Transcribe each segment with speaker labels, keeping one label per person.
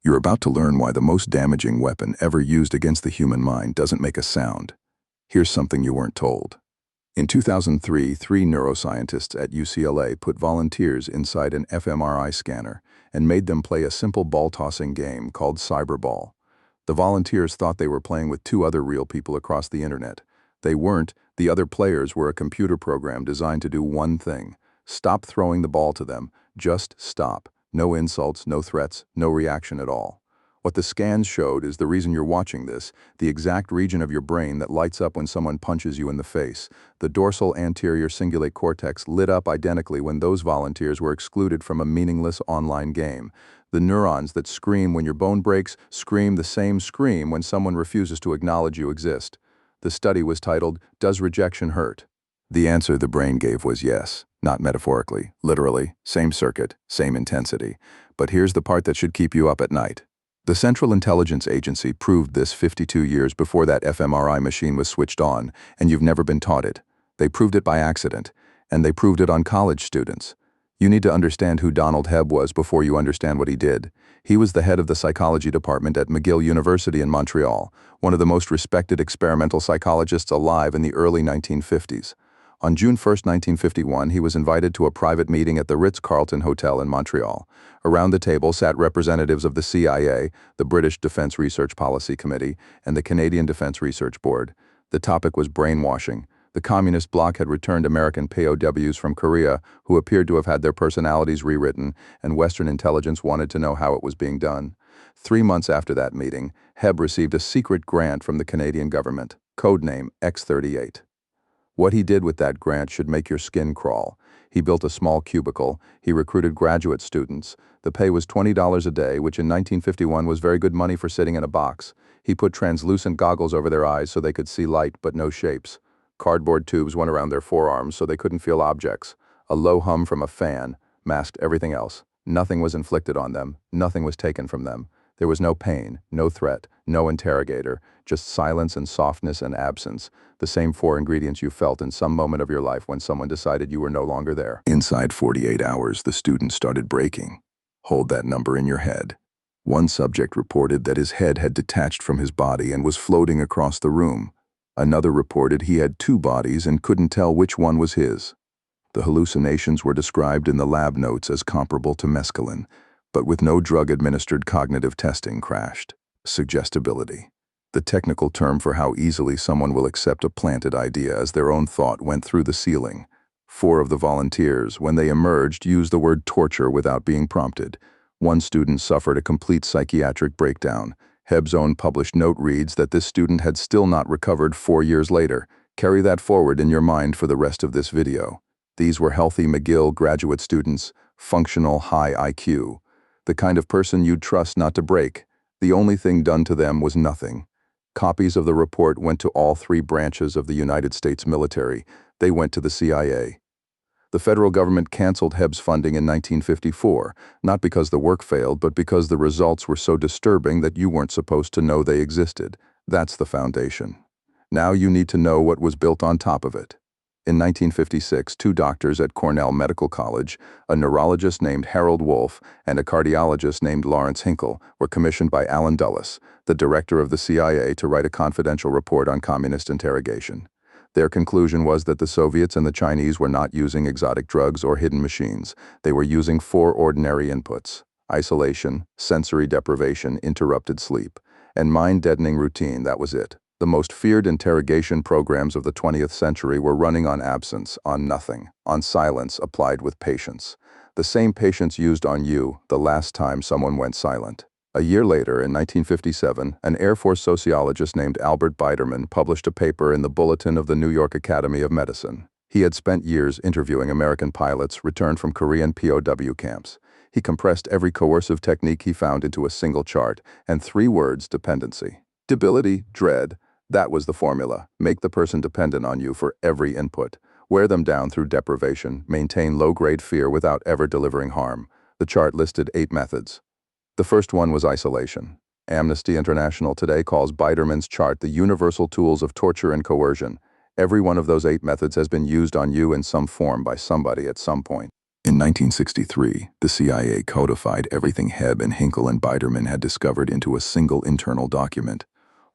Speaker 1: You're about to learn why the most damaging weapon ever used against the human mind doesn't make a sound. Here's something you weren't told. In 2003, three neuroscientists at UCLA put volunteers inside an fMRI scanner and made them play a simple ball-tossing game called cyberball. The volunteers thought they were playing with two other real people across the internet. They weren't. The other players were a computer program designed to do one thing: stop throwing the ball to them. Just stop. No insults, no threats, no reaction at all. What the scans showed is the reason you're watching this, the exact region of your brain that lights up when someone punches you in the face. The dorsal anterior cingulate cortex lit up identically when those volunteers were excluded from a meaningless online game. The neurons that scream when your bone breaks scream the same scream when someone refuses to acknowledge you exist. The study was titled, "Does Rejection Hurt?" The answer the brain gave was yes, not metaphorically, literally, same circuit, same intensity. But here's the part that should keep you up at night. The Central Intelligence Agency proved this 52 years before that fMRI machine was switched on, and you've never been taught it. They proved it by accident, and they proved it on college students. You need to understand who Donald Hebb was before you understand what he did. He was the head of the psychology department at McGill University in Montreal, one of the most respected experimental psychologists alive in the early 1950s. On June 1, 1951, he was invited to a private meeting at the Ritz-Carlton Hotel in Montreal. Around the table sat representatives of the CIA, the British Defense Research Policy Committee, and the Canadian Defense Research Board. The topic was brainwashing. The communist bloc had returned American POWs from Korea who appeared to have had their personalities rewritten, and Western intelligence wanted to know how it was being done. 3 months after that meeting, Hebb received a secret grant from the Canadian government, codename X-38. What he did with that grant should make your skin crawl. He built a small cubicle. He recruited graduate students. The pay was $20 a day, which in 1951 was very good money for sitting in a box. He put translucent goggles over their eyes so they could see light but no shapes. Cardboard tubes went around their forearms so they couldn't feel objects. A low hum from a fan masked everything else. Nothing was inflicted on them. Nothing was taken from them. There was no pain, no threat, no interrogator, just silence and softness and absence, the same 4 ingredients you felt in some moment of your life when someone decided you were no longer there. Inside 48 hours, the student started breaking. Hold that number in your head. One subject reported that his head had detached from his body and was floating across the room. Another reported he had 2 bodies and couldn't tell which one was his. The hallucinations were described in the lab notes as comparable to mescaline, but with no drug-administered cognitive testing crashed. Suggestibility. The technical term for how easily someone will accept a planted idea as their own thought went through the ceiling. 4 of the volunteers, when they emerged, used the word torture without being prompted. One student suffered a complete psychiatric breakdown. Hebb's own published note reads that this student had still not recovered 4 years later. Carry that forward in your mind for the rest of this video. These were healthy McGill graduate students, functional high IQ. The kind of person you'd trust not to break. The only thing done to them was nothing. Copies of the report went to all 3 branches of the United States military. They went to the CIA. The federal government canceled Hebb's funding in 1954, not because the work failed, but because the results were so disturbing that you weren't supposed to know they existed. That's the foundation. Now you need to know what was built on top of it. In 1956, 2 doctors at Cornell Medical College, a neurologist named Harold Wolff and a cardiologist named Lawrence Hinkle, were commissioned by Allen Dulles, the director of the CIA, to write a confidential report on communist interrogation. Their conclusion was that the Soviets and the Chinese were not using exotic drugs or hidden machines. They were using 4 ordinary inputs: isolation, sensory deprivation, interrupted sleep, and mind-deadening routine. That was it. The most feared interrogation programs of the 20th century were running on absence, on nothing, on silence applied with patience. The same patience used on you the last time someone went silent. A year later, in 1957, an Air Force sociologist named Albert Biderman published a paper in the Bulletin of the New York Academy of Medicine. He had spent years interviewing American pilots returned from Korean POW camps. He compressed every coercive technique he found into a single chart, and 3 words: dependency. Debility, dread. That was the formula. Make the person dependent on you for every input. Wear them down through deprivation. Maintain low-grade fear without ever delivering harm. The chart listed 8 methods. The first one was isolation. Amnesty International today calls Biderman's chart the universal tools of torture and coercion. Every one of those 8 methods has been used on you in some form by somebody at some point. In 1963, the CIA codified everything Hebb and Hinkle and Biderman had discovered into a single internal document,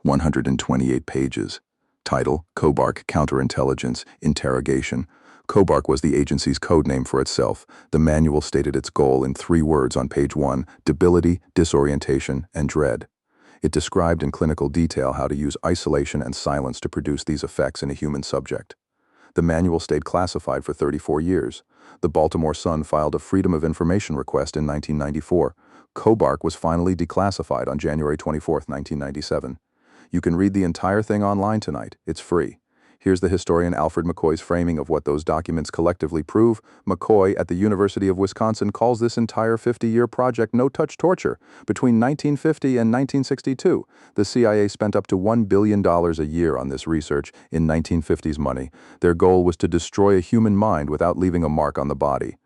Speaker 1: 128 pages. Title: KUBARK Counterintelligence Interrogation. KUBARK was the agency's code name for itself. The manual stated its goal in 3 words on page 1: debility, disorientation, and dread. It described in clinical detail how to use isolation and silence to produce these effects in a human subject. The manual stayed classified for 34 years. The Baltimore Sun filed a Freedom of Information request in 1994. KUBARK was finally declassified on January 24, 1997. You can read the entire thing online tonight. It's free. Here's the historian Alfred McCoy's framing of what those documents collectively prove. McCoy at the University of Wisconsin calls this entire 50-year project no-touch torture. Between 1950 and 1962, the CIA spent up to $1 billion a year on this research in 1950s money. Their goal was to destroy a human mind without leaving a mark on the body.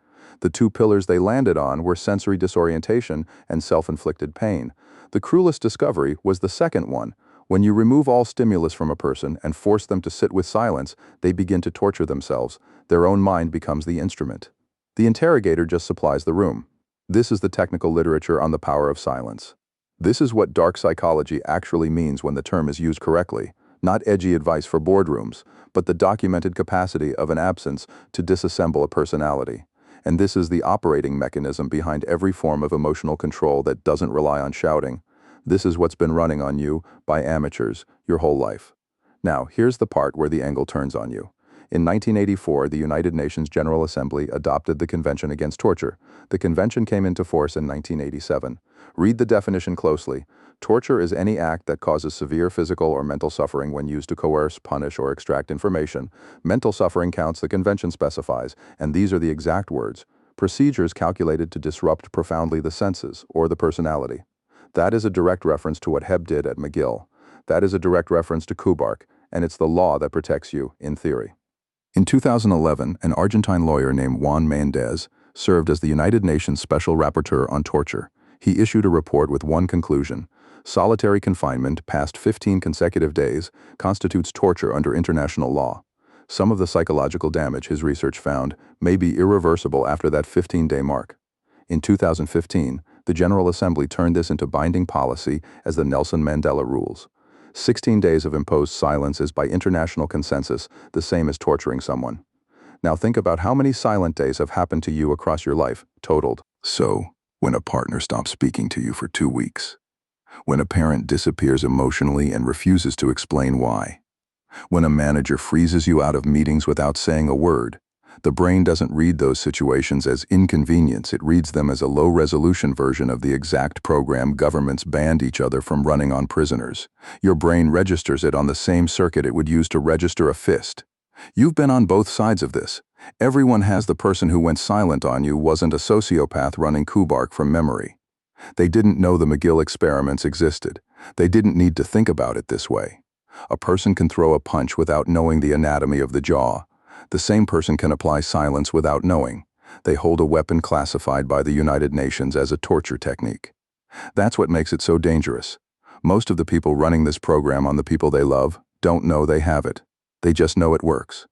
Speaker 1: The 2 pillars they landed on were sensory disorientation and self-inflicted pain. The cruelest discovery was the second one. When you remove all stimulus from a person and force them to sit with silence, they begin to torture themselves. Their own mind becomes the instrument. The interrogator just supplies the room. This is the technical literature on the power of silence. This is what dark psychology actually means when the term is used correctly. Not edgy advice for boardrooms, but the documented capacity of an absence to disassemble a personality. And this is the operating mechanism behind every form of emotional control that doesn't rely on shouting. This is what's been running on you, by amateurs, your whole life. Now, here's the part where the angle turns on you. In 1984, the United Nations General Assembly adopted the Convention Against Torture. The convention came into force in 1987. Read the definition closely. Torture is any act that causes severe physical or mental suffering when used to coerce, punish, or extract information. Mental suffering counts the convention specifies, and these are the exact words: procedures calculated to disrupt profoundly the senses or the personality. That is a direct reference to what Hebb did at McGill. That is a direct reference to KUBARK, and it's the law that protects you, in theory. In 2011, an Argentine lawyer named Juan Mendez served as the United Nations Special Rapporteur on Torture. He issued a report with one conclusion: solitary confinement past 15 consecutive days constitutes torture under international law. Some of the psychological damage his research found may be irreversible after that 15-day mark. In 2015, the General Assembly turned this into binding policy as the Nelson Mandela Rules. 16 days of imposed silence is by international consensus the same as torturing someone. Now think about how many silent days have happened to you across your life, totaled. So, when a partner stops speaking to you for 2 weeks. When a parent disappears emotionally and refuses to explain why. When a manager freezes you out of meetings without saying a word. The brain doesn't read those situations as inconvenience, it reads them as a low-resolution version of the exact program governments banned each other from running on prisoners. Your brain registers it on the same circuit it would use to register a fist. You've been on both sides of this. Everyone has the person who went silent on you wasn't a sociopath running KUBARK from memory. They didn't know the McGill experiments existed. They didn't need to think about it this way. A person can throw a punch without knowing the anatomy of the jaw. The same person can apply silence without knowing. They hold a weapon classified by the United Nations as a torture technique. That's what makes it so dangerous. Most of the people running this program on the people they love don't know they have it. They just know it works.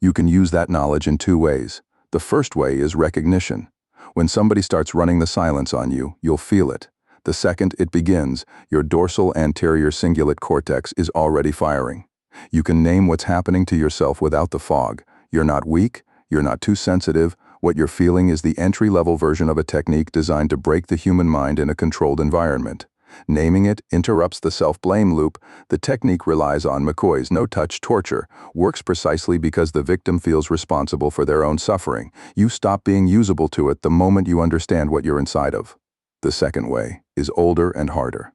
Speaker 1: You can use that knowledge in 2 ways. The first way is recognition. When somebody starts running the silence on you, you'll feel it. The second it begins, your dorsal anterior cingulate cortex is already firing. You can name what's happening to yourself without the fog. You're not weak, you're not too sensitive. What you're feeling is the entry-level version of a technique designed to break the human mind in a controlled environment. Naming it interrupts the self-blame loop. The technique relies on McCoy's no-touch torture, works precisely because the victim feels responsible for their own suffering. You stop being usable to it the moment you understand what you're inside of. The second way is older and harder.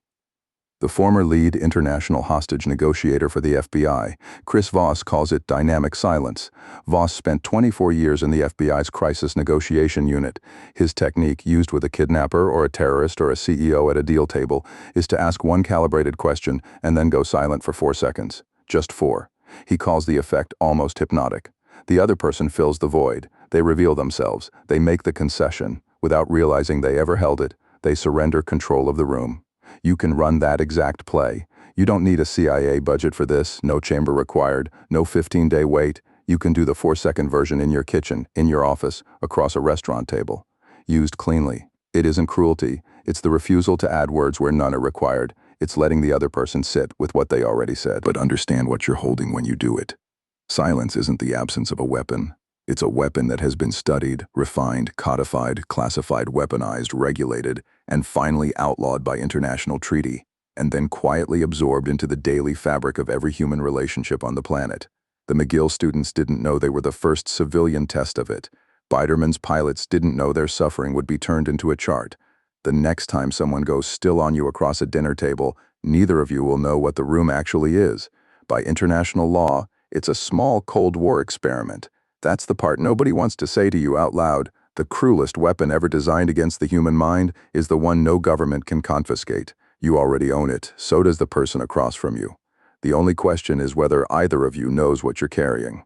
Speaker 1: The former lead international hostage negotiator for the FBI, Chris Voss, calls it dynamic silence. Voss spent 24 years in the FBI's crisis negotiation unit. His technique, used with a kidnapper or a terrorist or a CEO at a deal table, is to ask one calibrated question and then go silent for 4 seconds. Just 4. He calls the effect almost hypnotic. The other person fills the void. They reveal themselves. They make the concession. Without realizing they ever held it, they surrender control of the room. You can run that exact play. You don't need a CIA budget for this, no chamber required, no 15-day wait. You can do the 4-second version in your kitchen, in your office, across a restaurant table. Used cleanly. It isn't cruelty. It's the refusal to add words where none are required. It's letting the other person sit with what they already said. But understand what you're holding when you do it. Silence isn't the absence of a weapon. It's a weapon that has been studied, refined, codified, classified, weaponized, regulated, and finally outlawed by international treaty, and then quietly absorbed into the daily fabric of every human relationship on the planet. The McGill students didn't know they were the first civilian test of it. Biderman's pilots didn't know their suffering would be turned into a chart. The next time someone goes still on you across a dinner table, neither of you will know what the room actually is. By international law, it's a small Cold War experiment. That's the part nobody wants to say to you out loud. The cruelest weapon ever designed against the human mind is the one no government can confiscate. You already own it, so does the person across from you. The only question is whether either of you knows what you're carrying.